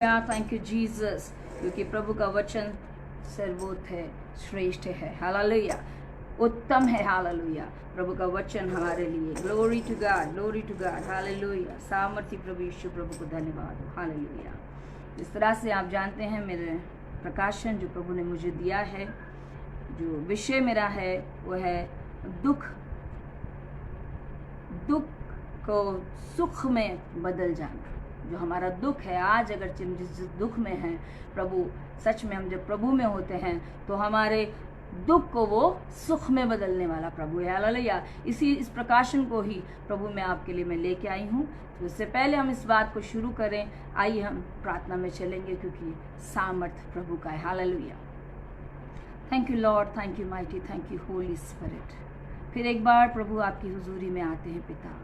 Thank you Jesus, क्योंकि प्रभु का वचन सर्वोच्च है, श्रेष्ठ है, हालेलुया, उत्तम है, हालेलुया। प्रभु का वचन हमारे लिए, ग्लोरी टू गॉड, हालेलुया। सामर्थ्य प्रभु यीशु, प्रभु को धन्यवाद, हालेलुया। इस तरह से आप जानते हैं मेरे प्रकाशन जो प्रभु ने मुझे दिया है, जो विषय मेरा है वो है दुख को सुख में बदल जाना। जो हमारा दुख है आज, अगर जिस दुख में है प्रभु, सच में हम जब प्रभु में होते हैं तो हमारे दुख को वो सुख में बदलने वाला प्रभु है, हालेलुया। इस प्रकाशन को ही प्रभु मैं आपके लिए मैं लेके आई हूँ। तो इससे पहले हम इस बात को शुरू करें, आइए हम प्रार्थना में चलेंगे, क्योंकि सामर्थ प्रभु का है, hallelujah. Thank you Lord, thank you mighty, thank you Holi spirit. फिर एक बार प्रभु आपकी हुजूरी में आते हैं पिता,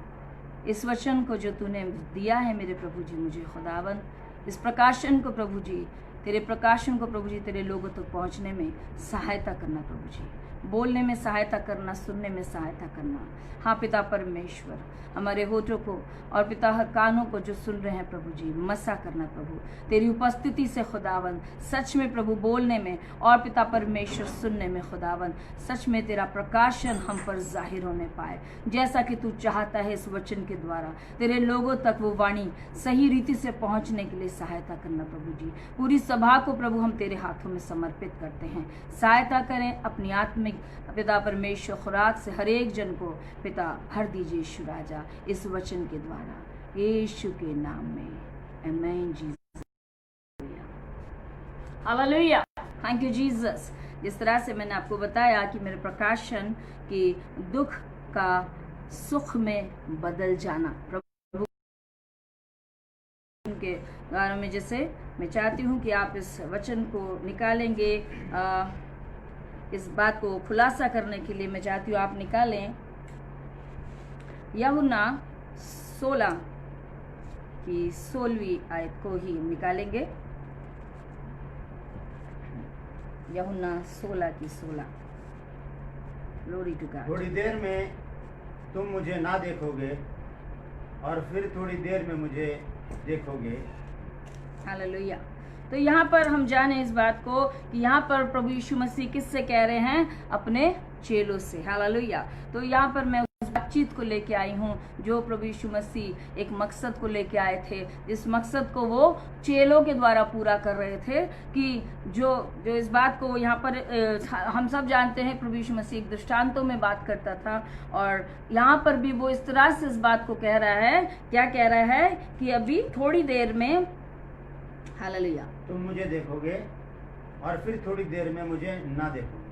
इस वचन को जो तूने दिया है मेरे प्रभु जी मुझे, खुदावन, इस प्रकाशन को प्रभु जी, तेरे प्रकाशन को प्रभु जी तेरे लोगों तक पहुंचने में सहायता करना प्रभु जी, बोलने में सहायता करना, सुनने में सहायता करना। हाँ पिता परमेश्वर, हमारे होठों को और पिता हर कानों को जो सुन रहे हैं प्रभु जी, मसा करना प्रभु तेरी उपस्थिति से खुदावन, सच में प्रभु बोलने में और पिता परमेश्वर सुनने में खुदावन, सच में तेरा प्रकाशन हम पर जाहिर होने पाए, जैसा कि तू चाहता है। इस वचन के द्वारा तेरे लोगों तक वो वाणी सही रीति से पहुंचने के लिए सहायता करना प्रभु जी। पूरी सभा को प्रभु हम तेरे हाथों में समर्पित करते हैं, सहायता करें अपनी आत्मिक पिता परमेश्वर खुराक से हर एक जन को पिता भर दीजिए यीशु राजा, इस वचन के द्वारा यीशु के नाम में, आमीन Jesus, hallelujah. Thank you Jesus. जिस तरह से मैंने आपको बताया कि मेरे प्रकाशन की दुख का सुख में बदल जाना प्रभु के बारे में, जैसे मैं चाहती हूँ कि आप इस वचन को निकालेंगे, इस बात को खुलासा करने के लिए मैं चाहती हूँ आप निकालें यूहन्ना 16 की 16वीं आयत को ही निकालेंगे, यूहन्ना 16 की 16। Glory to God. थोड़ी देर में तुम मुझे ना देखोगे और फिर थोड़ी देर में मुझे देखोगे, हालेलुया। तो यहाँ पर हम जाने इस बात को कि यहाँ पर प्रभु यीशु मसीह किससे कह रहे हैं, अपने चेलों से, हालेलुया। तो यहाँ पर मैं उस बातचीत को लेके आई हूँ जो प्रभु यीशु मसीह एक मकसद को लेके आए थे, जिस मकसद को वो चेलों के द्वारा पूरा कर रहे थे। कि जो इस बात को यहाँ पर हम सब जानते हैं, प्रभु यीशु मसीह एक दृष्टांतों में बात करता था, और यहाँ पर भी वो इस तरह से इस बात को कह रहा है, क्या कह रहा है कि अभी थोड़ी देर में, हालेलुया, तुम मुझे देखोगे और फिर थोड़ी देर में मुझे ना देखोगे।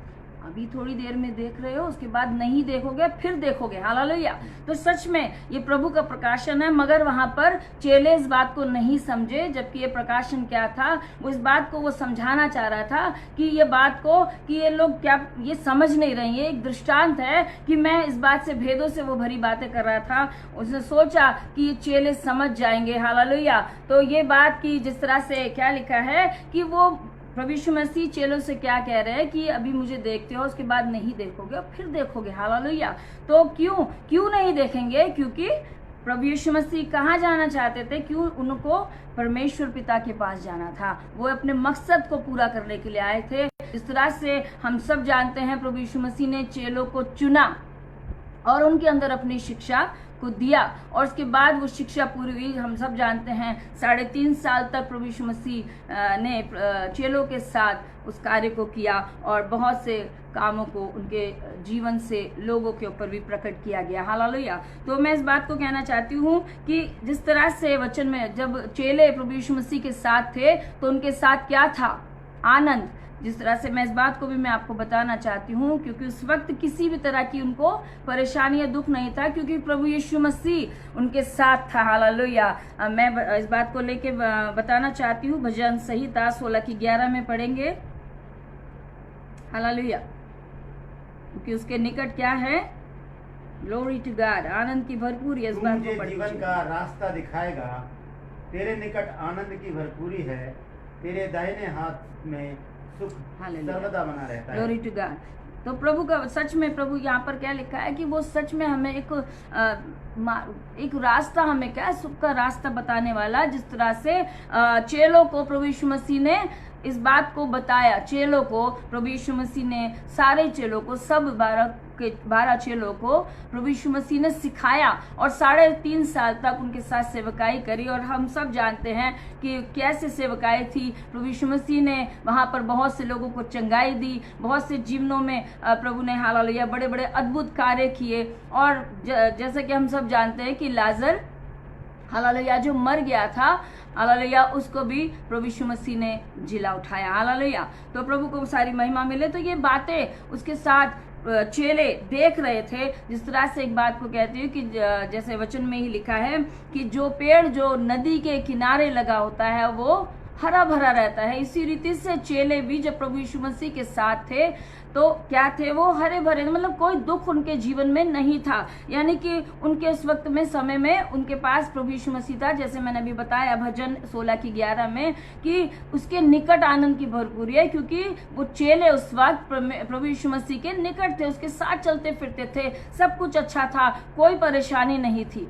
अभी थोड़ी देर में देख रहे हो, उसके बाद नहीं देखोगे, फिर देखोगे, हालेलुया। तो सच में ये प्रभु का प्रकाशन है, मगर वहां पर चेले इस बात को नहीं समझे, जबकि ये प्रकाशन क्या था, वो इस बात को वो समझाना चाह रहा था कि ये बात को कि ये लोग क्या ये समझ नहीं रहे, ये एक दृष्टांत है कि मैं इस बात से भेदों से वो भरी बातें कर रहा था। उसने सोचा कि ये चेले समझ जाएंगे, हालेलुया। तो ये बात की जिस तरह से क्या लिखा है कि वो प्रभु यीशु मसीह चेलों से क्या कह रहे हैं कि अभी मुझे देखते हो, उसके बाद नहीं देखोगे और फिर देखोगे, हालेलुया। तो क्यों नहीं देखेंगे? क्योंकि प्रभु यीशु मसीह कहाँ जाना चाहते थे? क्यों उनको परमेश्वर पिता के पास जाना था, वो अपने मकसद को पूरा करने के लिए आए थे। इस तरह से हम सब जानते हैं प्रभु यीशु मसीह ने चेलों को चुना और उनके अंदर अपनी शिक्षा को दिया, और उसके बाद वो शिक्षा पूरी हुई। हम सब जानते हैं 3.5 साल तक प्रभु यीशु मसीह ने चेलों के साथ उस कार्य को किया, और बहुत से कामों को उनके जीवन से लोगों के ऊपर भी प्रकट किया गया, हालेलुया। तो मैं इस बात को कहना चाहती हूँ कि जिस तरह से वचन में जब चेले प्रभु यीशु मसीह के साथ थे तो उनके साथ क्या था? आनंद। जिस तरह से मैं इस बात को भी मैं आपको बताना चाहती हूँ, क्योंकि उस वक्त किसी भी तरह की उनको परेशानी या दुख नहीं था, क्योंकि प्रभु यीशु मसीह उनके साथ था, हालेलुया। मैं इस बात को लेके बताना चाहती हूँ, भजन संहिता 16 की 11 में पढ़ेंगे, हालेलुया। क्योंकि उसके निकट क्या है? ग्लोरी टू गॉड, आनंद की भरपूरी। इस बात को जीवन का रास्ता दिखाएगा, तेरे निकट आनंद की भरपूरी है, तेरे दाहिने हाथ में सुख सर्वदा बना रहता है। Glory to God. तो प्रभु का सच में प्रभु यहाँ पर क्या लिखा है कि वो सच में हमें एक रास्ता, हमें क्या सुख का रास्ता बताने वाला, जिस तरह से चेलों को प्रभु यीशु मसीह ने इस बात को बताया। चेलों को प्रभु यीशु मसीह ने, सारे चेलों को, सब 12 चेलों को प्रभु यीशु मसीह ने सिखाया और 3.5 साल तक उनके साथ सेवकाई करी। और हम सब जानते हैं कि कैसे सेवकाई थी। प्रभु यीशु मसीह ने वहां पर बहुत से लोगों को चंगाई दी, बहुत से जीवनों में प्रभु ने हालेलुया बड़े बड़े अद्भुत कार्य किए। और जैसे कि हम सब जानते हैं कि लाजर हालेलुया जो मर गया था, हालेलुया उसको भी प्रभु यीशु मसीह ने जिला उठाया। हालेलुया, तो प्रभु को सारी महिमा मिले। तो ये बातें उसके साथ चेले देख रहे थे। जिस तरह से एक बात को कहती हूँ कि जैसे वचन में ही लिखा है कि जो पेड़ जो नदी के किनारे लगा होता है वो हरा भरा रहता है, इसी रीति से चेले भी जब प्रभु यीशु मसीह के साथ थे तो क्या थे, वो हरे भरे, मतलब कोई दुख उनके जीवन में नहीं था। यानी कि उनके उस वक्त में, समय में उनके पास प्रभु यीशु मसीह था। जैसे मैंने अभी बताया भजन 16:11 में कि उसके निकट आनंद की भरपूरी है, क्योंकि वो चेले उस वक्त प्रभु यीशु मसीह के निकट थे, उसके साथ चलते फिरते थे, सब कुछ अच्छा था, कोई परेशानी नहीं थी।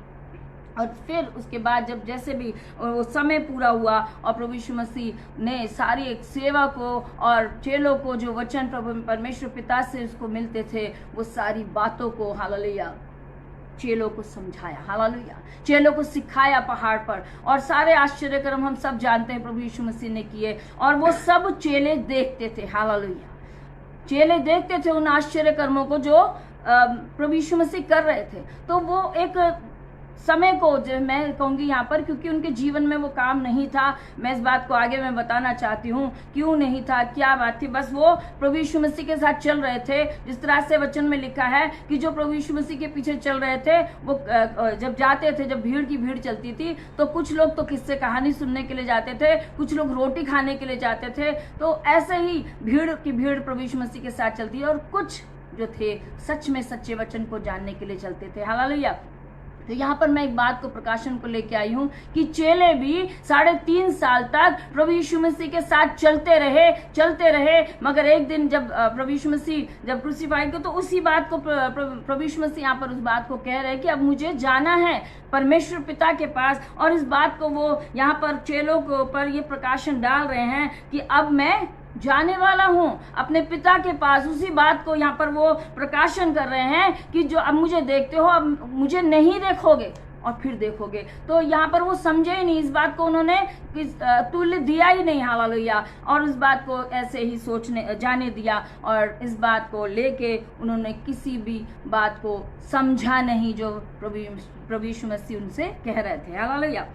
और फिर उसके बाद जब जैसे भी वो समय पूरा हुआ और प्रभु यीशु मसीह ने सारी एक सेवा को और चेलों को जो वचन प्रभु परमेश्वर पिता से उसको मिलते थे, वो सारी बातों को हालेलुया चेलों को समझाया, हालेलुया चेलों को सिखाया पहाड़ पर। और सारे आश्चर्य कर्म हम सब जानते हैं प्रभु यीशु मसीह ने किए, और वो सब चेले देखते थे। हालेलुया, चेले देखते थे उन आश्चर्य कर्मों को जो प्रभु यीशु मसीह कर रहे थे। तो वो एक समय को जो मैं कहूँगी यहाँ पर, क्योंकि उनके जीवन में वो काम नहीं था, मैं इस बात को आगे मैं बताना चाहती हूँ क्यों नहीं था, क्या बात थी। बस वो प्रभु यीशु मसीह के साथ चल रहे थे। जिस तरह से वचन में लिखा है कि जो प्रभु यीशु मसीह के पीछे चल रहे थे, वो जब जाते थे, जब भीड़ की भीड़ चलती थी, तो कुछ लोग तो किस्से कहानी सुनने के लिए जाते थे, कुछ लोग रोटी खाने के लिए जाते थे। तो ऐसे ही भीड़ की भीड़ प्रभु यीशु मसीह के साथ चलती है, और कुछ जो थे सच में सच्चे वचन को जानने के लिए चलते थे। हालेलुया। तो यहाँ पर मैं एक बात को प्रकाशन को लेके आई हूँ कि चेले भी 3.5 साल तक प्रभु यीशु मसीह के साथ चलते रहे। मगर एक दिन जब प्रभु यीशु मसीह जब क्रूसीफाइड को, तो उसी बात को प्रभु यीशु मसीह यहाँ पर उस बात को कह रहे हैं कि अब मुझे जाना है परमेश्वर पिता के पास। और इस बात को वो यहाँ पर चेलों के ऊपर ये प्रकाशन डाल रहे हैं कि अब मैं जाने वाला हूँ अपने पिता के पास। उसी बात को यहाँ पर वो प्रकाशन कर रहे हैं कि जो अब मुझे देखते हो, अब मुझे नहीं देखोगे और फिर देखोगे। तो यहाँ पर वो समझे ही नहीं इस बात को, उन्होंने तुल्य दिया ही नहीं। हालेलुया। और इस बात को ऐसे ही जाने दिया, और इस बात को लेके उन्होंने किसी भी बात को समझा नहीं जो प्रभु यीशु मसीह उनसे कह रहे थे। हालेलुया।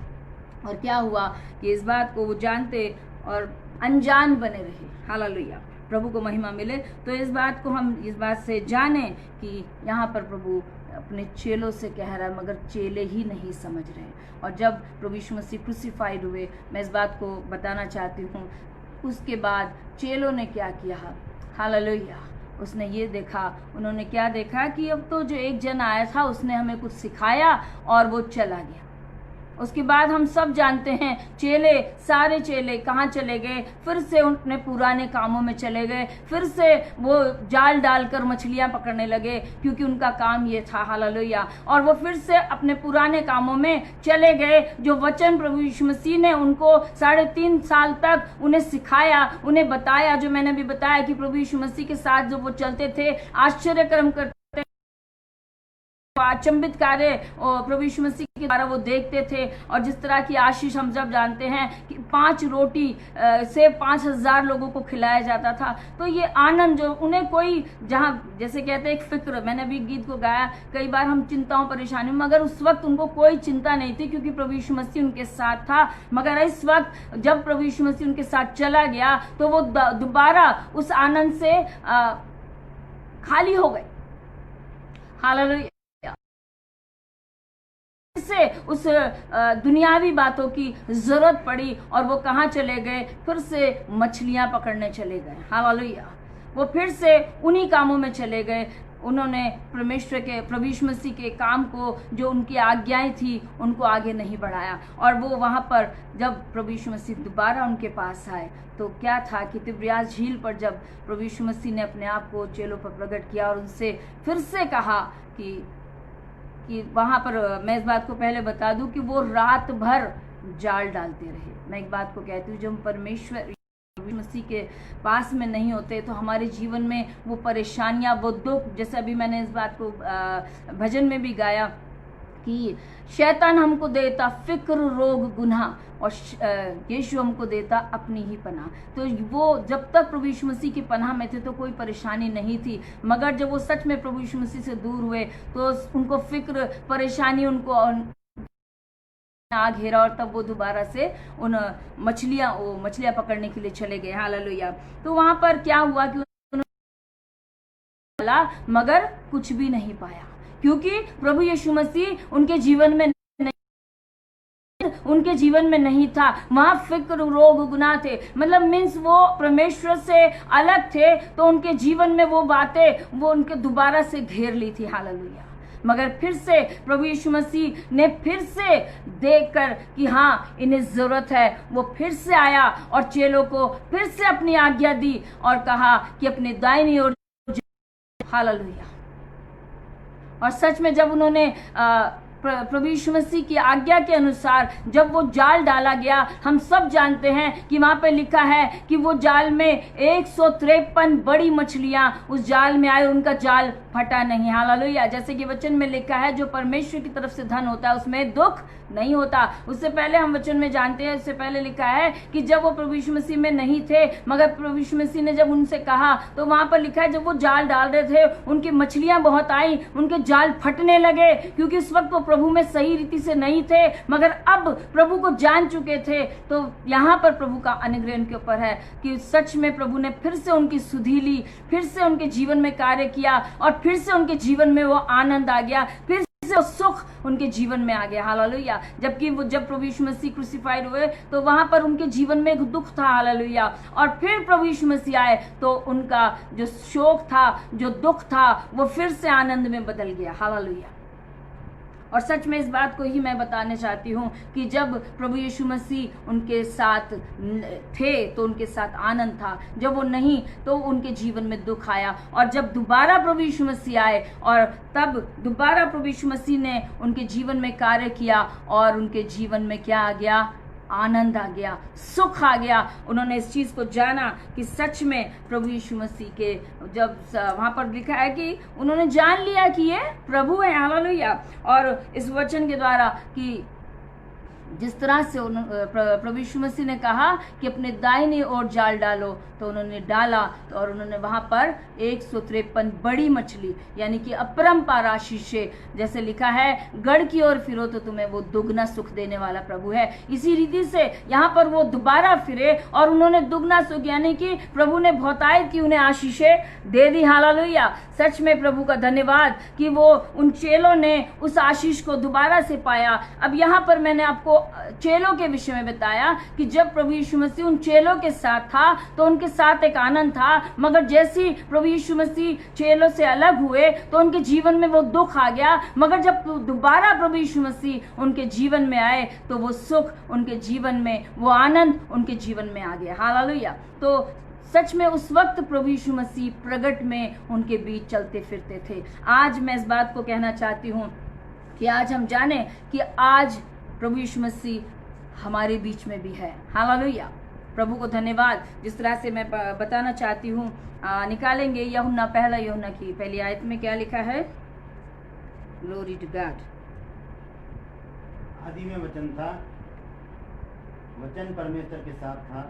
और क्या हुआ कि इस बात को वो जानते और अनजान बने रहे। हालेलुया, प्रभु को महिमा मिले। तो इस बात को हम इस बात से जाने कि यहाँ पर प्रभु अपने चेलों से कह रहा है, मगर चेले ही नहीं समझ रहे। और जब प्रभु यीशु मसीह क्रूसीफाइड हुए, मैं इस बात को बताना चाहती हूँ, उसके बाद चेलों ने क्या किया। हालेलुया, उसने ये देखा, उन्होंने क्या देखा कि अब तो जो एक जन आया था उसने हमें कुछ सिखाया और वो चला गया। उसके बाद हम सब जानते हैं चेले, सारे चेले कहाँ चले गए, फिर से अपने पुराने कामों में चले गए, फिर से वो जाल डालकर मछलियां पकड़ने लगे, क्योंकि उनका काम ये था। हालेलुया। और वो फिर से अपने पुराने कामों में चले गए। जो वचन प्रभु यीशु मसीह ने उनको 3.5 साल तक उन्हें सिखाया, उन्हें बताया, जो मैंने भी बताया कि प्रभु यीशु मसीह के साथ जो वो चलते थे, आश्चर्य कर्म करते, अचंभित कार्य प्रभु यीशु मसीह के द्वारा वो देखते थे। और जिस तरह की आशीष हम सब जानते हैं कि 5 रोटी से 5,000 लोगों को खिलाया जाता था। तो ये आनंद जो उन्हें कोई, जहाँ जैसे कहते हैं एक फिक्र, मैंने भी गीत को गाया, कई बार हम चिंताओं परेशानियों, मगर उस वक्त उनको कोई चिंता नहीं थी, क्योंकि प्रभु यीशु मसीह उनके साथ था। मगर इस वक्त जब प्रभु यीशु मसीह उनके साथ चला गया, तो वो दोबारा उस आनंद से खाली हो गए। हालेलुया। से उस दुनियावी बातों की जरूरत पड़ी, और वो कहाँ चले गए, फिर से मछलियां पकड़ने चले गए। हालेलुया। वो फिर से उन्हीं कामों में चले गए। उन्होंने परमेश्वर के, प्रभु यीशु मसीह के काम को, जो उनकी आज्ञाएं थी, उनको आगे नहीं बढ़ाया। और वो वहाँ पर जब प्रभु यीशु मसीह दोबारा उनके पास आए तो क्या था कि तिब्रियास झील पर जब प्रभु यीशु मसीह ने अपने आप को चेलों पर प्रकट किया और उनसे फिर से कहा कि वहाँ पर, मैं इस बात को पहले बता दूं कि वो रात भर जाल डालते रहे। मैं एक बात को कहती हूँ, जब हम परमेश्वर मसीह के पास में नहीं होते तो हमारे जीवन में वो परेशानियां, वो दुख, जैसे अभी मैंने इस बात को भजन में भी गाया कि शैतान हमको देता फिक्र, रोग, गुनाह, और यीशु हमको देता अपनी ही पनाह। तो वो जब तक प्रभु यीशु मसीह की पनाह में थे तो कोई परेशानी नहीं थी, मगर जब वो सच में प्रभु यीशु मसीह से दूर हुए तो उनको फिक्र, परेशानी उनको आ घेरा, और तब वो दोबारा से उन मछलियां पकड़ने के लिए चले गए। हालेलुया। तो वहां पर क्या हुआ कि उन्होंने मगर कुछ भी नहीं पाया, क्योंकि प्रभु यीशु मसीह उनके जीवन में नहीं था। वहां फिक्र, रोग, गुनाह थे, मतलब मीन्स वो परमेश्वर से अलग थे, तो उनके जीवन में वो बातें वो उनके दोबारा से घेर ली थी। हालेलुया। मगर फिर से प्रभु यीशु मसीह ने फिर से देखकर कि हाँ इन्हें जरूरत है, वो फिर से आया और चेलों को फिर से अपनी आज्ञा दी और कहा कि अपने दाहिनी ओर। हालेलुया। और सच में जब उन्होंने प्रभु यीशु मसीह की आज्ञा के अनुसार जब वो जाल डाला गया, हम सब जानते हैं कि वहां पे लिखा है कि वो जाल में 153 बड़ी मछलियां उस जाल में आए, उनका जाल फटा नहीं। हालेलुया। जैसे कि वचन में लिखा है, जो परमेश्वर की तरफ से धन होता है उसमें दुख नहीं होता। उससे पहले हम वचन में जानते हैं, उससे पहले लिखा है कि जब वो प्रभु यीशु मसीह में नहीं थे, मगर प्रभु यीशु मसीह ने जब उनसे कहा, तो वहां पर लिखा है जब वो जाल डाल रहे थे उनकी मछलियां बहुत आई, उनके जाल फटने लगे, क्योंकि उस वक्त वो प्रभु में सही रीति से नहीं थे, मगर अब प्रभु को जान चुके थे। तो यहाँ पर प्रभु का अनुग्रह उनके ऊपर है कि सच में प्रभु ने फिर से उनकी सुधि ली, फिर से उनके जीवन में कार्य किया, और फिर से उनके जीवन में वो आनंद आ गया, फिर से सुख उनके जीवन में आ गया। हालेलुया। जबकि वो जब प्रभु यीशु मसीह क्रूसिफाइड हुए तो वहां पर उनके जीवन में एक दुख था। हालेलुया। और फिर प्रभु यीशु मसीह आए तो उनका जो शोक था, जो दुख था, वो फिर से आनंद में बदल गया। हालेलुया। और सच में इस बात को ही मैं बताने चाहती हूँ कि जब प्रभु यीशु मसीह उनके साथ थे तो उनके साथ आनंद था, जब वो नहीं तो उनके जीवन में दुख आया। और जब दोबारा प्रभु यीशु मसीह आए और तब दोबारा प्रभु यीशु मसीह ने उनके जीवन में कार्य किया और उनके जीवन में क्या आ गया? आनंद आ गया, सुख आ गया। उन्होंने इस चीज को जाना कि सच में प्रभु यीशु मसीह के, जब वहां पर लिखा है कि उन्होंने जान लिया कि ये प्रभु है। हालेलुया। और इस वचन के द्वारा कि जिस तरह से प्रभु यीशु मसीह ने कहा कि अपने दाहिनी ओर जाल डालो, तो उन्होंने डाला और उन्होंने वहां पर 153 बड़ी मछली, यानी कि अपरंपार आशीष से, जैसे लिखा है गढ़ की ओर फिरो तो तुम्हें वो दुगना सुख देने वाला प्रभु है। इसी रीति से यहाँ पर वो दोबारा फिरे और उन्होंने दुगना सुख, यानी कि प्रभु ने बहुतायत की उन्हें आशीषें दे दी। हालेलुया। सच में प्रभु का धन्यवाद कि वो उन चेलों ने उस आशीष को दोबारा से पाया। अब यहाँ पर मैंने आपको चेलों के विषय में बताया कि जब प्रभु यीशु मसीह उन चेलों के साथ था तो उनके साथ एक आनंद था, मगर जैसे प्रभु यीशु मसीह चेलों से अलग हुए तो उनके जीवन में वो दुख आ गया। मगर जब दोबारा प्रभु यीशु मसीह उनके जीवन में आए तो वो सुख उनके जीवन में, वो आनंद उनके जीवन में आ गया। हालेलुया। तो सच में उस वक्त प्रभु यीशु मसीह प्रगट में उनके बीच चलते फिरते थे। आज मैं इस बात को कहना चाहती हूँ कि आज हम जाने कि आज प्रभु यीशु मसीह हमारे बीच में भी है। हालेलुया। प्रभु को धन्यवाद। जिस तरह से मैं बताना चाहती हूँ, निकालेंगे यूहन्ना, पहला यूहन्ना की पहली आयत में क्या लिखा है? Glory to God. आदि में वचन था, वचन परमेश्वर के साथ था,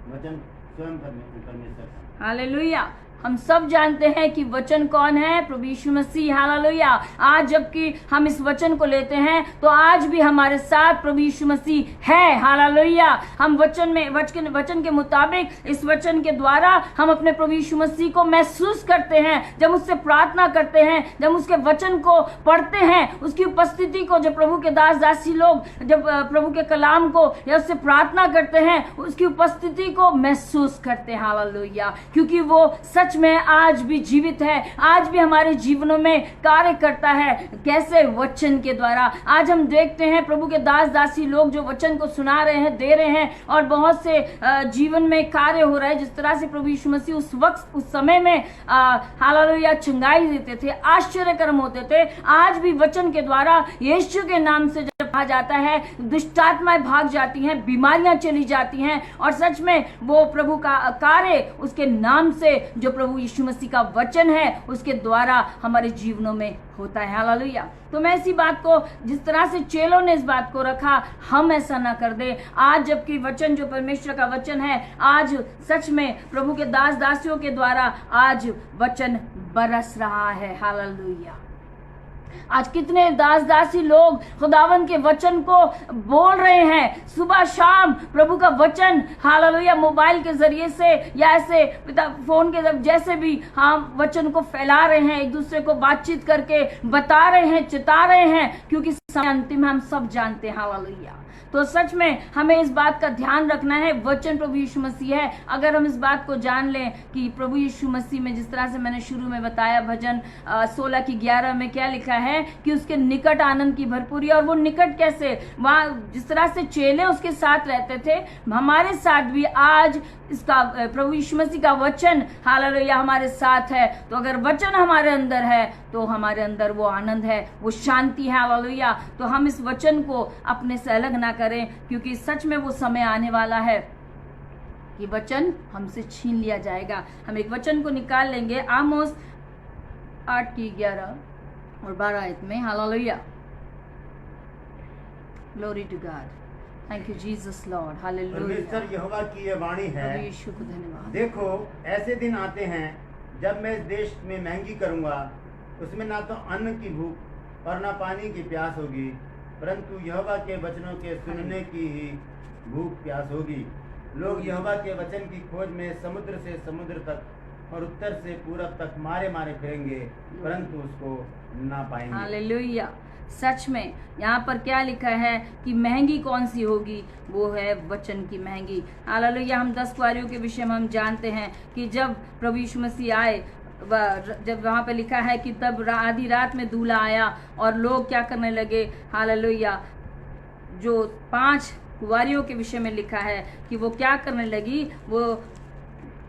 वचन स्वयं परमेश्वर था। हालेलुया। हम सब जानते हैं कि वचन कौन है? प्रभु यीशु मसीह। हालेलुया। आज जबकि हम इस वचन को लेते हैं तो आज भी हमारे साथ प्रभु यीशु मसीह है। हालेलुया। हम वचन के मुताबिक, इस वचन के द्वारा हम अपने प्रभु यीशु मसीह को महसूस करते हैं। जब उससे प्रार्थना करते हैं, जब उसके वचन को पढ़ते हैं, उसकी उपस्थिति को, जब प्रभु के दास दासी लोग जब प्रभु के कलाम को या उससे प्रार्थना करते हैं, उसकी उपस्थिति को महसूस करते हैं। हालेलुया। क्योंकि वो सच सच में आज भी जीवित है, आज भी हमारे जीवनों में कार्य करता है। कैसे? वचन के द्वारा। आज हम देखते हैं प्रभु के दास दासी लोग जो वचन को सुना रहे हैं, दे रहे हैं, और बहुत से जीवन में कार्य हो रहा है। जिस तरह से प्रभु यीशु मसीह उस वक्त, उस समय में हालेलुया चंगाई देते थे, आश्चर्य कर्म होते थे, आज भी वचन के द्वारा यीशु के नाम से जब कहा जाता है, दुष्टात्माएं भाग जाती हैं, बीमारियां चली जाती हैं, और सच में वो प्रभु का कार्य उसके नाम से, जो प्रभु यीशु मसीह का वचन है, उसके द्वारा हमारे जीवनों में होता है। हालेलुया। तो मैं इसी बात को, जिस तरह से चेलों ने इस बात को रखा, हम ऐसा ना कर दे। आज जबकि वचन जो परमेश्वर का वचन है, आज सच में प्रभु के दास दासियों के द्वारा आज वचन बरस रहा है। हालेलुया। आज कितने दास दासी लोग खुदावन के वचन को बोल रहे हैं, सुबह शाम प्रभु का वचन, हालेलुया, मोबाइल के जरिए से या ऐसे फोन के जैसे भी हम वचन को फैला रहे हैं, एक दूसरे को बातचीत करके बता रहे हैं, चिता रहे हैं, क्योंकि समय अंतिम हम सब जानते हैं। हालेलुया। तो सच में हमें इस बात का ध्यान रखना है, वचन प्रभु यीशु मसीह है। अगर हम इस बात को जान लें कि प्रभु यीशु मसीह में, जिस तरह से मैंने शुरू में बताया, भजन 16 की 11 में क्या लिखा है कि उसके निकट आनंद की भरपूरी। और वो निकट कैसे? वहां जिस तरह से चेले उसके साथ रहते थे, हमारे साथ भी आज इसका प्रभु यीशु मसीह का वचन, हालेलुया, हमारे साथ है। तो अगर वचन हमारे अंदर है तो हमारे अंदर वो आनंद है, वो शांति है। हालेलुया। तो हम इस वचन को अपने से अलग ना करें, क्योंकि सच में वो समय आने वाला है कि वचन हमसे छीन लिया जाएगा। हम एक वचन को निकाल लेंगे, आमोस 8 की 11 और 12 आयत में। हालेलुया। Glory to God. Thank you Jesus Lord. हालेलुया। परमेश्वर यहोवा की यह वाणी है, यीशु को धन्यवाद। देखो ऐसे दिन आते हैं जब मैं इस देश में महंगी करूंगा, उसमें ना तो अन्न की भूख और ना पानी की प्यास होगी, परंतु यहोवा के वचनों के सुनने की ही भूख प्यास होगी। लोग यहोवा के वचन की खोज में समुद्र से समुद्र तक और उत्तर से पूरब तक मारे मारे फिरेंगे, परंतु उसको ना पाएंगे। हालेलुया। सच में यहाँ पर क्या लिखा है कि महंगी कौन सी होगी? वो है वचन की महंगी। हालेलुया। हम 10 कुआरियों के विषय में हम जानते हैं कि जब प्रभु यीशु मसीह आए, जब वहाँ पे लिखा है कि तब आधी रात में दूल्हा आया और लोग क्या करने लगे? हालेलुया। जो 5 कुआरियों के विषय में लिखा है कि वो क्या करने लगी? वो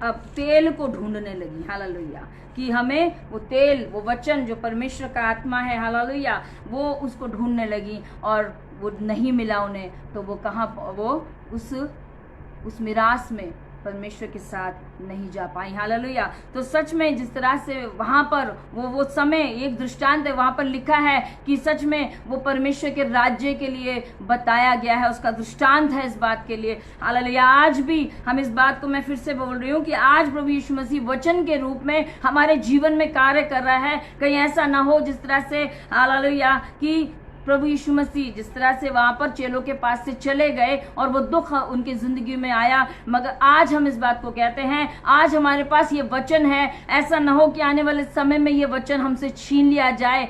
अब तेल को ढूंढने लगी। हालेलुया। कि हमें वो तेल, वो वचन जो परमेश्वर का आत्मा है, हालेलुया, वो उसको ढूंढने लगी और वो नहीं मिला उन्हें। तो वो कहाँ, वो उस मिरास में परमेश्वर के साथ नहीं जा पाई। हालेलुया। तो सच में जिस तरह से वहां पर वो समय एक दृष्टांत है, वहां पर लिखा है कि सच में वो परमेश्वर के राज्य के लिए बताया गया है, उसका दृष्टांत है इस बात के लिए। हालेलुया। आज भी हम इस बात को, मैं फिर से बोल रही हूँ कि आज प्रभु यीशु मसीह वचन के रूप में हमारे जीवन में कार्य कर रहा है। कहीं ऐसा ना हो जिस तरह से, हालेलुया, कि प्रभु यीशु मसीह जिस तरह से वहां पर चेलों के पास से चले गए और वो दुख उनकी जिंदगी में आया, मगर आज हम इस बात को कहते हैं, आज हमारे पास ये वचन है। ऐसा न हो कि आने वाले समय में ये वचन हमसे छीन लिया जाए।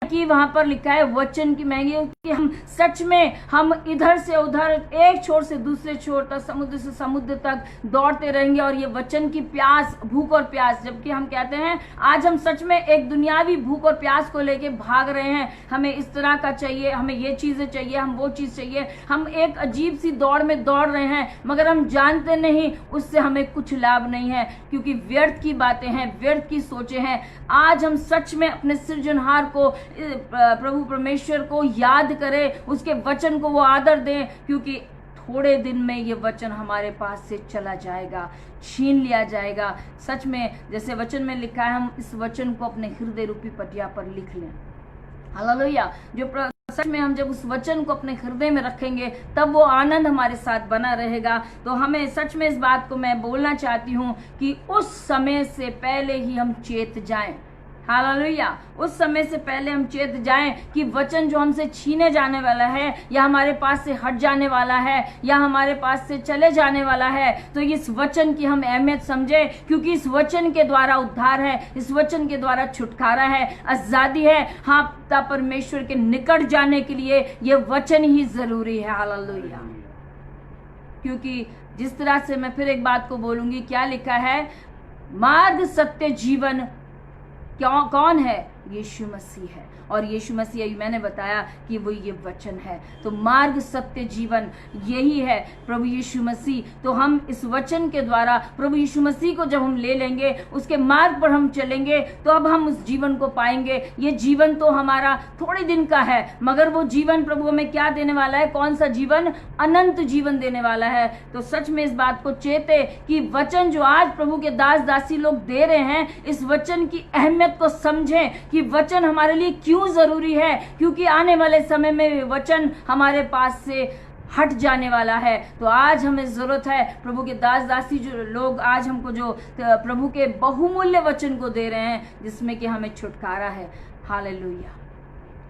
कि वहां पर लिखा है वचन की महंगी, कि हम सच में हम इधर से उधर, एक छोर से दूसरे छोर तक, समुद्र से समुद्र तक दौड़ते रहेंगे और ये वचन की प्यास, भूख और प्यास, जबकि हम कहते हैं आज हम सच में एक दुनियावी भूख और प्यास को लेके भाग रहे हैं। हमें इस तरह का चाहिए, हमें ये चीजें चाहिए, हम वो चीज चाहिए, हम एक अजीब सी दौड़ में दौड़ रहे हैं, मगर हम जानते नहीं उससे हमें कुछ लाभ नहीं है, क्योंकि व्यर्थ की बातें हैं, व्यर्थ की सोचें हैं। आज हम सच में अपने सृजनहार को, प्रभु परमेश्वर को याद करें, उसके वचन को वो आदर दें, क्योंकि थोड़े दिन में ये वचन हमारे पास से चला जाएगा, छीन लिया जाएगा। सच में जैसे वचन में लिखा है, हम इस वचन को अपने हृदय रूपी पटिया पर लिख लें। हालेलुया। जो सच में हम जब उस वचन को अपने हृदय में रखेंगे, तब वो आनंद हमारे साथ बना रहेगा। तो हमें सच में इस बात को मैं बोलना चाहती हूँ कि उस समय से पहले ही हम चेत जाएं। हालेलुया। उस समय से पहले हम चेत जाएं कि वचन जो हमसे छीने जाने वाला है, या हमारे पास से हट जाने वाला है, या हमारे पास से चले जाने वाला है, तो इस वचन की हम अहमियत समझें, क्योंकि इस वचन के द्वारा उद्धार है, इस वचन के द्वारा छुटकारा है, आजादी है। हाँ, तब परमेश्वर के निकट जाने के लिए ये वचन ही जरूरी है। हालेलुया। क्योंकि जिस तरह से, मैं फिर एक बात को बोलूंगी, क्या लिखा है मार्ग सत्य जीवन कौन है? यीशु मसीह है। और यीशु मसीह, अभी मैंने बताया कि वो ये वचन है। तो मार्ग सत्य जीवन यही है प्रभु यीशु मसीह। तो हम इस वचन के द्वारा प्रभु यीशु मसीह को जब हम ले लेंगे, उसके मार्ग पर हम चलेंगे, तो अब हम उस जीवन को पाएंगे। ये जीवन तो हमारा थोड़े दिन का है, मगर वो जीवन प्रभु हमें क्या देने वाला है? कौन सा जीवन? अनंत जीवन देने वाला है। तो सच में इस बात को चेते कि वचन जो आज प्रभु के दास दासी लोग दे रहे हैं, इस वचन की अहमियत को समझें कि वचन हमारे लिए क्यों जरूरी है, क्योंकि आने वाले समय में वचन हमारे पास से हट जाने वाला है। तो आज हमें जरूरत है, प्रभु के दास दासी जो लोग आज हमको जो प्रभु के बहुमूल्य वचन को दे रहे हैं, जिसमें कि हमें छुटकारा है, हालेलुया,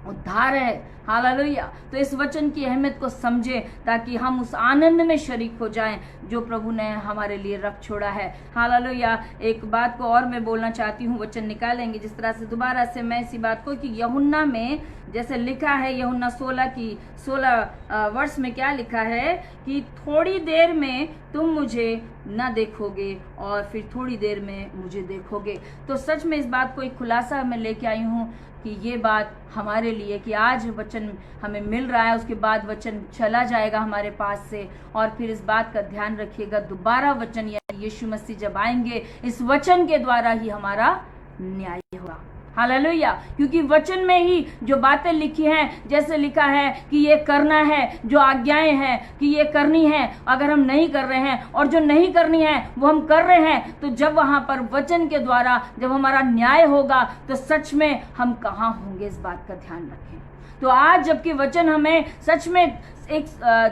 उद्धार है, हालेलुया। तो इस वचन की अहमियत को समझे ताकि हम उस आनंद में शरीक हो जाएं जो प्रभु ने हमारे लिए रख छोड़ा है, हालेलुया। एक बात को और मैं बोलना चाहती हूँ, वचन निकालेंगे जिस तरह से दोबारा से मैं इसी बात को कि यूहन्ना में जैसे लिखा है, यूहन्ना 16 वर्ष में क्या लिखा है कि थोड़ी देर में तुम मुझे न देखोगे और फिर थोड़ी देर में मुझे देखोगे। तो सच में इस बात को एक खुलासा मैं लेके आई हूँ कि ये बात हमारे लिए कि आज वचन हमें मिल रहा है, उसके बाद वचन चला जाएगा हमारे पास से। और फिर इस बात का ध्यान रखिएगा, दोबारा वचन यानी यीशु मसीह जब आएंगे, इस वचन के द्वारा ही हमारा न्याय होगा, हालेलुया। क्योंकि वचन में ही जो बातें लिखी हैं, जैसे लिखा है कि ये करना है, जो आज्ञाएं हैं कि ये करनी है, अगर हम नहीं कर रहे हैं और जो नहीं करनी है वो हम कर रहे हैं, तो जब वहां पर वचन के द्वारा जब हमारा न्याय होगा, तो सच में हम कहाँ होंगे, इस बात का ध्यान रखें। तो आज जबकि वचन हमें सच में एक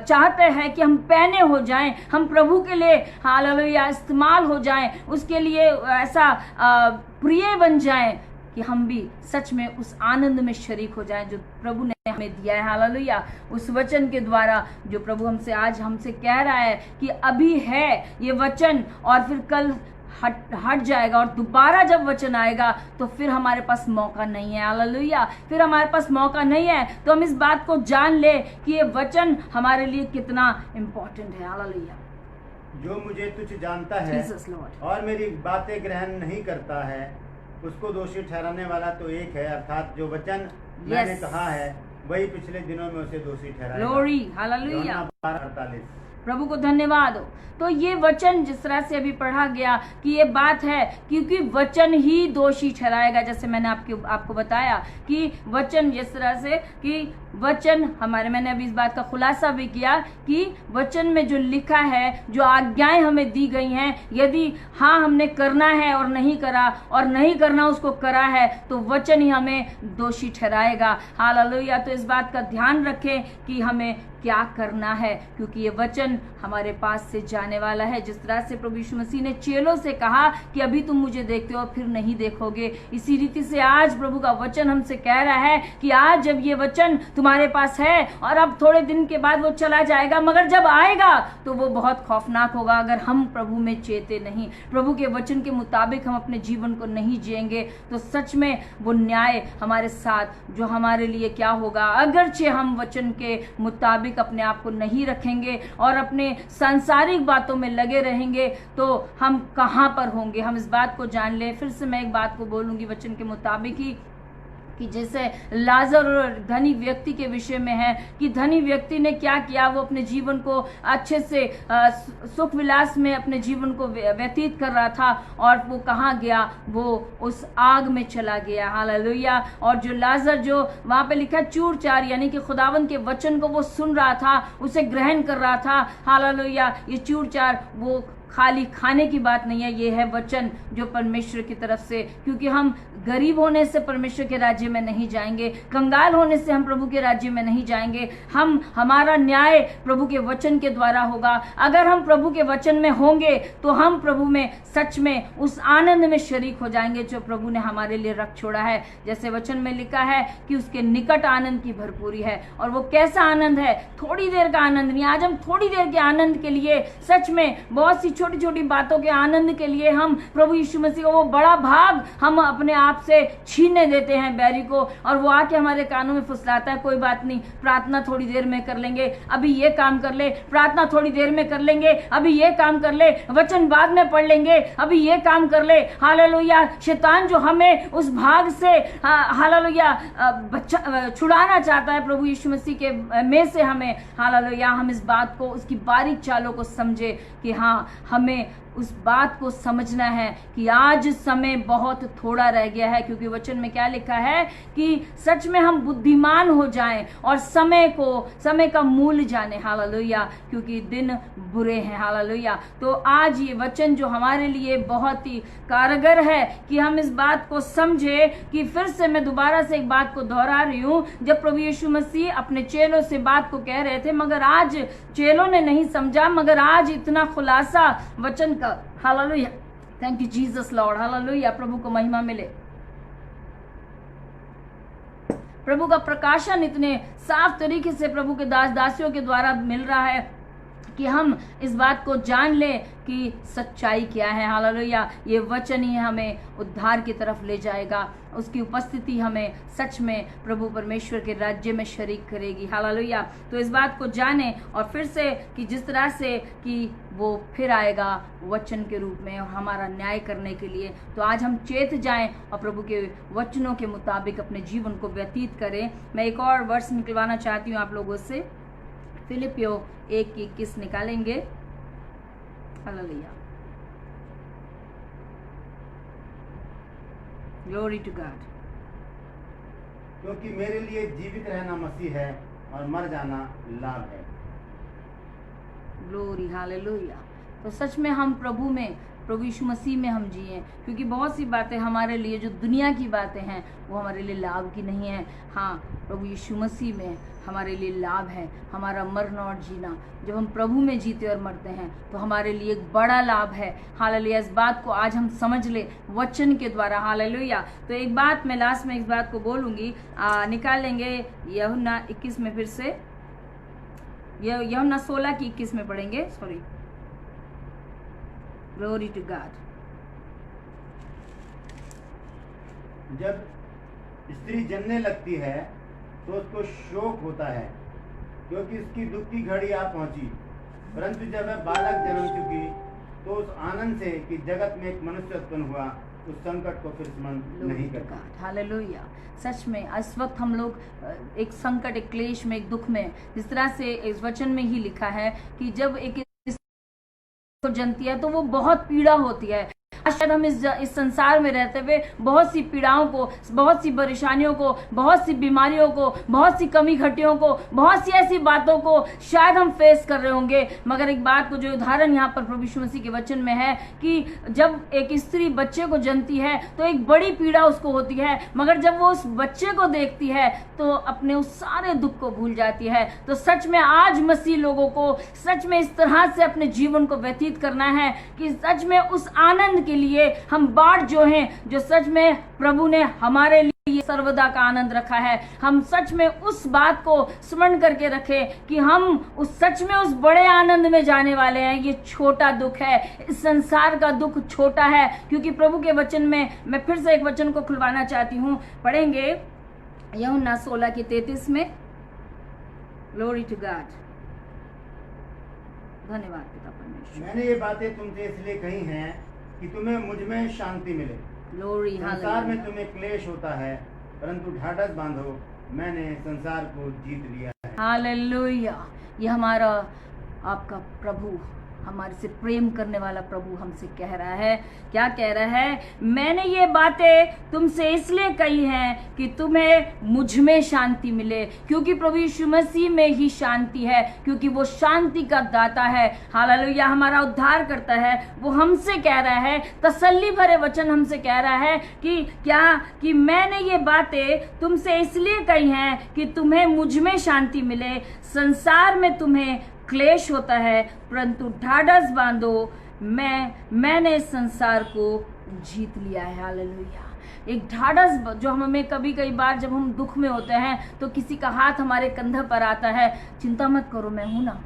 चाहते हैं कि हम पहने हो जाएं, हम प्रभु के लिए हालेलुया इस्तेमाल हो जाएं, उसके लिए ऐसा प्रिय बन जाएं कि हम भी सच में उस आनंद में शरीक हो जाएं जो प्रभु ने हमें दिया है, हालेलुया। उस वचन के द्वारा जो प्रभु हमसे कह रहा है कि अभी है ये वचन और फिर कल हट जाएगा, और दोबारा जब वचन आएगा तो फिर हमारे पास मौका नहीं है, हालेलुया। फिर हमारे पास मौका नहीं है, तो हम इस बात को जान ले कि ये वचन हमारे लिए कितना इम्पोर्टेंट है, हालेलुया। जो मुझे तुच्छ जानता है और मेरी बातें ग्रहण नहीं करता है, उसको दोषी ठहराने वाला तो एक है, अर्थात जो वचन मैंने कहा है वही पिछले दिनों में उसे दोषी ठहराएगा। Glory, hallelujah, 12:48। प्रभु को धन्यवाद हो। तो ये वचन जिस तरह से अभी पढ़ा गया कि ये बात है, क्योंकि वचन ही दोषी ठहराएगा, जैसे मैंने आपको बताया कि वचन जिस तरह से कि वचन हमारे, मैंने अभी इस बात का खुलासा भी किया कि वचन में जो लिखा है, जो आज्ञाएं हमें दी गई हैं, यदि हाँ हमने करना है और नहीं करा और नहीं करना उसको करा है, तो वचन ही हमें दोषी ठहराएगा, हालेलुया। तो इस बात का ध्यान रखें कि हमें क्या करना है, क्योंकि ये वचन हमारे पास से जाने वाला है। जिस तरह से प्रभु यीशु मसीह ने चेलों से कहा कि अभी तुम मुझे देखते हो फिर नहीं देखोगे, इसी रीति से आज प्रभु का वचन हमसे कह रहा है कि आज जब ये वचन तुम्हारे पास है और अब थोड़े दिन के बाद वो चला जाएगा, मगर जब आएगा तो वो बहुत खौफनाक होगा अगर हम प्रभु में चेते नहीं, प्रभु के वचन के मुताबिक हम अपने जीवन को नहीं जिएंगे, तो सच में वो न्याय हमारे साथ जो हमारे लिए क्या होगा, अगरचे हम वचन के मुताबिक अपने आप को नहीं रखेंगे और अपने सांसारिक बातों में लगे रहेंगे, तो हम कहां पर होंगे। हम इस बात को जान ले। फिर से मैं एक बात को बोलूंगी वचन के मुताबिक ही कि जैसे लाजर और धनी व्यक्ति के विषय में है कि धनी व्यक्ति ने क्या किया, वो अपने जीवन को अच्छे से सुख विलास में अपने जीवन को व्यतीत कर रहा था और वो कहाँ गया, वो उस आग में चला गया, हालेलुया। और जो लाजर जो वहाँ पे लिखा चूर चार यानी कि खुदावन के वचन को वो सुन रहा था, उसे ग्रहण कर रहा था, हालेलुया। ये चूर चार वो खाली खाने की बात नहीं है, ये है वचन जो परमेश्वर की तरफ से, क्योंकि हम गरीब होने से परमेश्वर के राज्य में नहीं जाएंगे, कंगाल होने से हम प्रभु के राज्य में नहीं जाएंगे, हमारा न्याय प्रभु के वचन के द्वारा होगा। अगर हम प्रभु के वचन में होंगे तो हम प्रभु में सच में उस आनंद में शरीक हो जाएंगे जो प्रभु ने हमारे लिए रख छोड़ा है। जैसे वचन में लिखा है कि उसके निकट आनंद की भरपूरी है, और वो कैसा आनंद है, थोड़ी देर का आनंद नहीं। आज हम थोड़ी देर के आनंद के लिए सच में बहुत सी छोटी छोटी बातों के आनंद के लिए हम प्रभु यीशु मसीह को वो बड़ा भाग हम अपने आप से छीनने देते हैं बैरी को, और वो आके हमारे कानों में फुसलाता है, कोई बात नहीं, प्रार्थना थोड़ी देर में कर लेंगे, अभी ये काम कर ले, प्रार्थना थोड़ी देर में कर लेंगे, अभी ये काम कर ले, वचन बाद में पढ़ लेंगे, अभी ये काम कर ले। हालेलुया। शैतान जो हमें उस भाग से हालेलुया छुड़ाना चाहता है प्रभु यीशु मसीह के में से हमें, हालेलुया, हम इस बात को, उसकी बारीक चालों को समझे कि हाँ, हमें उस बात को समझना है कि आज समय बहुत थोड़ा रह गया है, क्योंकि वचन में क्या लिखा है कि सच में हम बुद्धिमान हो जाएं और समय का मूल्य जाने। हालेलुया। क्योंकि दिन बुरे हैं। हालेलुया। तो आज ये वचन जो हमारे लिए बहुत ही कारगर है कि हम इस बात को समझे कि फिर से मैं दोबारा से एक बात को दोहरा रही हूं, जब प्रभु यीशु मसीह अपने चेलों से बात को कह रहे थे, मगर आज चेलों ने नहीं समझा, मगर आज इतना खुलासा वचन का। Hallelujah. Thank you Jesus Lord. Hallelujah. प्रभु को महिमा मिले। प्रभु का प्रकाशन इतने साफ तरीके से प्रभु के दास दासियों के द्वारा मिल रहा है कि हम इस बात को जान लें कि सच्चाई क्या है। हालेलुया। ये वचन ही हमें उद्धार की तरफ ले जाएगा, उसकी उपस्थिति हमें सच में प्रभु परमेश्वर के राज्य में शरीक करेगी। हालेलुया। तो इस बात को जाने, और फिर से कि जिस तरह से कि वो फिर आएगा वचन के रूप में और हमारा न्याय करने के लिए, तो आज हम चेत जाएं और प्रभु के वचनों के मुताबिक अपने जीवन को व्यतीत करें। मैं एक और वर्ष निकलवाना चाहती हूँ आप लोगों से, फिलिपियों 1:21 निकालेंगे। हालेलुया। Glory to God. क्योंकि मेरे लिए जीवित रहना मसीह है और मर जाना लाभ है। ग्लोरी। हालेलुया। तो सच में हम प्रभु में, प्रभु यीशु मसीह में हम जिए, क्योंकि बहुत सी बातें हमारे लिए जो दुनिया की बातें हैं वो हमारे लिए लाभ की नहीं है। हाँ, प्रभु यीशु मसीह में हमारे लिए लाभ है। हमारा मरना और जीना, जब हम प्रभु में जीते और मरते हैं तो हमारे लिए एक बड़ा लाभ है। हालेलुया। इस बात को आज हम समझ ले वचन के द्वारा। हालेलुया। तो एक बात मैं लास्ट में इस बात को बोलूंगी, निकाल लेंगे यूहन्ना 21 में, फिर से यूहन्ना 16:21 में पढ़ेंगे। सॉरी। Glory to God. जब स्त्री जन्मने लगती है तो उसको शोक होता है, क्योंकि उसकी दुख की घड़ी आ पहुंची, परंतु जब वह बालक जन्म चुकी तो उस आनंद से कि जगत में एक मनुष्य उत्पन्न हुआ, उस संकट को फिर स्मरण नहीं करता। हालेलुया। सच में इस वक्त हम लोग एक संकट, एक क्लेश में, एक दुख में, जिस तरह से इस वचन में ही लिखा है कि जब एक जनती है तो वो बहुत पीड़ा होती है। शायद हम इस संसार में रहते हुए बहुत सी पीड़ाओं को, बहुत सी परेशानियों को, बहुत सी बीमारियों को, बहुत सी कमी घटियों को, बहुत सी ऐसी बातों को शायद हम फेस कर रहे होंगे, मगर एक बात को जो उदाहरण यहाँ पर प्रभु यीशु मसीह के वचन में है कि जब एक स्त्री बच्चे को जन्मती है तो एक बड़ी पीड़ा उसको होती है, मगर जब वो उस बच्चे को देखती है तो अपने उस सारे दुख को भूल जाती है। तो सच में आज मसीह लोगों को सच में इस तरह से अपने जीवन को व्यतीत करना है कि सच में उस आनंद के लिए हम बाट जो हैं, जो सच में प्रभु ने हमारे लिए सर्वदा का आनंद रखा है, हम सच में उस बात को स्मरण करके रखें कि हम उस सच में उस बड़े आनंद में जाने वाले हैं। ये छोटा दुख है, इस संसार का दुख छोटा है, क्योंकि प्रभु के वचन में मैं फिर से एक वचन को खुलवाना चाहती हूँ, पढ़ेंगे यूहन्ना 16:33 में। Glory to God. धन्यवाद पिता परमेश्वर। मैंने ये बातें तुमसे इसलिए कही हैं कि तुम्हें मुझ में शांति मिले। ग्लोरी। संसार में तुम्हें क्लेश होता है, परंतु ढाढ़स बांधो, मैंने संसार को जीत लिया है। हालेलुया। ये हमारा आपका प्रभु, हमारे से प्रेम करने वाला प्रभु हमसे कह रहा है, क्या कह रहा है? मैंने ये बातें तुमसे इसलिए कही हैं कि तुम्हें मुझ में शांति मिले, क्योंकि प्रभु यीशु मसीह में ही शांति है, क्योंकि वो शांति का दाता है। हालेलुया। हमारा उद्धार करता है। वो हमसे कह रहा है, तसल्ली भरे वचन हमसे कह रहा है कि क्या, कि मैंने ये बातें तुमसे इसलिए कही हैं कि तुम्हें मुझ में शांति मिले। संसार में तुम्हें क्लेश होता है, परंतु ढाढ़स बांधो, मैंने इस संसार को जीत लिया है। हालेलुया। एक ढाढ़स जो हमें कभी कई बार जब हम दुख में होते हैं तो किसी का हाथ हमारे कंधे पर आता है, चिंता मत करो, मैं हूं ना,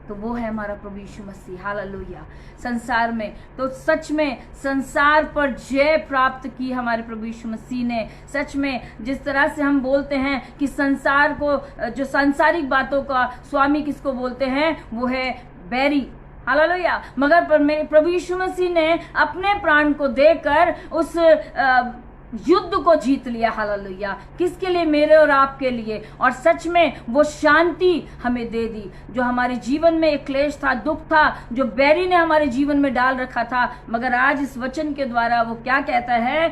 तो वो है हमारा प्रभु यीशु मसीह। हालेलुया। संसार में तो सच में संसार पर जय प्राप्त की हमारे प्रभु यीशु मसीह ने। सच में जिस तरह से हम बोलते हैं कि संसार को, जो सांसारिक बातों का स्वामी किसको बोलते हैं, वो है बैरी। हालेलुया। मगर प्रभु यीशु मसीह ने अपने प्राण को देकर उस युद्ध को जीत लिया। हालेलुया। किसके लिए? मेरे और आपके लिए। और सच में वो शांति हमें दे दी। जो हमारे जीवन में एक क्लेश था, दुख था, जो बैरी ने हमारे जीवन में डाल रखा था, मगर आज इस वचन के द्वारा वो क्या कहता है?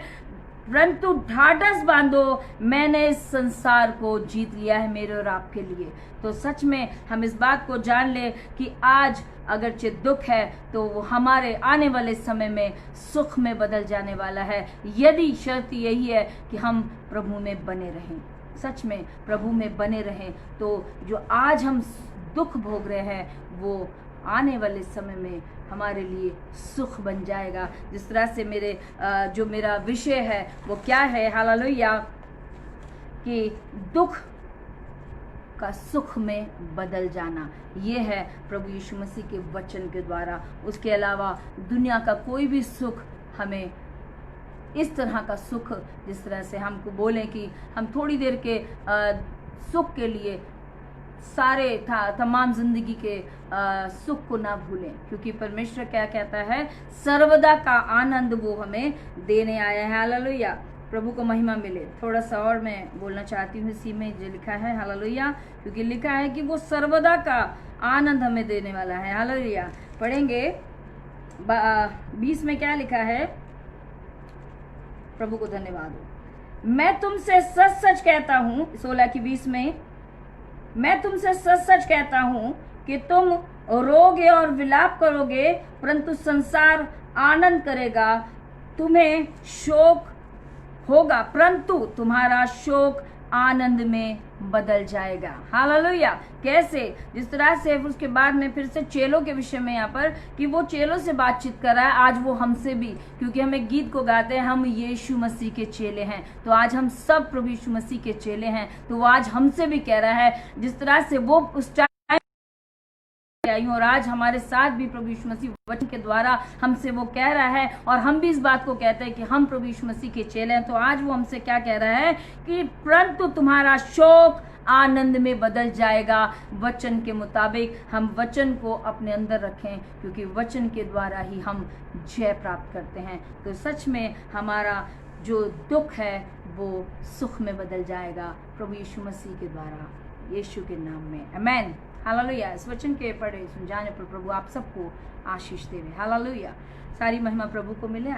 परंतु ढाढ़स बांधो, मैंने इस संसार को जीत लिया है मेरे और आपके लिए। तो सच में हम इस बात को जान ले कि आज अगरचे दुख है तो वो हमारे आने वाले समय में सुख में बदल जाने वाला है, यदि शर्त यही है कि हम प्रभु में बने रहें। सच में प्रभु में बने रहें तो जो आज हम दुख भोग रहे हैं वो आने वाले समय में हमारे लिए सुख बन जाएगा। जिस तरह से जो मेरा विषय है वो क्या है? हालेलुया। कि दुख का सुख में बदल जाना, ये है प्रभु यीशु मसीह के वचन के द्वारा। उसके अलावा दुनिया का कोई भी सुख हमें इस तरह का सुख, जिस तरह से हमको बोलें कि हम थोड़ी देर के सुख के लिए सारे तमाम जिंदगी के सुख को ना भूलें, क्योंकि परमेश्वर क्या कहता है? सर्वदा का आनंद वो हमें देने आया है। हालेलुया। प्रभु को महिमा मिले। थोड़ा सा और मैं बोलना चाहती हूँ इसी में जो लिखा है। हालेलुया। क्योंकि लिखा है कि वो सर्वदा का आनंद हमें देने वाला है। हालेलुया। पढ़ेंगे 20 में क्या लिखा है? प्रभु को धन्यवाद हो। मैं तुमसे सच सच कहता हूँ, 16 की 20 में, मैं तुमसे सच सच कहता हूँ कि तुम रोगे और विलाप करोगे, परंतु संसार आनंद करेगा। तुम्हें शोक होगा, परंतु तुम्हारा शोक आनंद में बदल जाएगा। हालेलुया। कैसे? जिस तरह से उसके बाद में फिर से चेलों के विषय में यहाँ पर कि वो चेलों से बातचीत कर रहा है, आज वो हमसे भी, क्योंकि हम एक गीत को गाते हैं, हम यीशु मसीह के चेले हैं। तो आज हम सब प्रभु यीशु मसीह के चेले हैं। तो वो आज हमसे भी कह रहा है, जिस तरह से वो उस आई और आज हमारे साथ भी प्रभु यीशु मसीह वचन के द्वारा हमसे वो कह रहा है, और हम भी इस बात को कहते हैं कि हम प्रभु यीशु मसीह के चेले हैं। तो आज वो हमसे क्या कह रहा है कि परंतु तुम्हारा शोक आनंद में बदल जाएगा। वचन के मुताबिक हम वचन को अपने अंदर रखें, क्योंकि वचन के द्वारा ही हम जय प्राप्त करते हैं। तो सच में हमारा जो दुख है वो सुख में बदल जाएगा प्रभु यीशु मसीह के द्वारा, यीशु के नाम में। आमेन। हालेलुया। इस वचन के पढ़े सुन जाने पर प्रभु आप सबको आशीष देवे। हालेलुया। सारी महिमा प्रभु को मिले।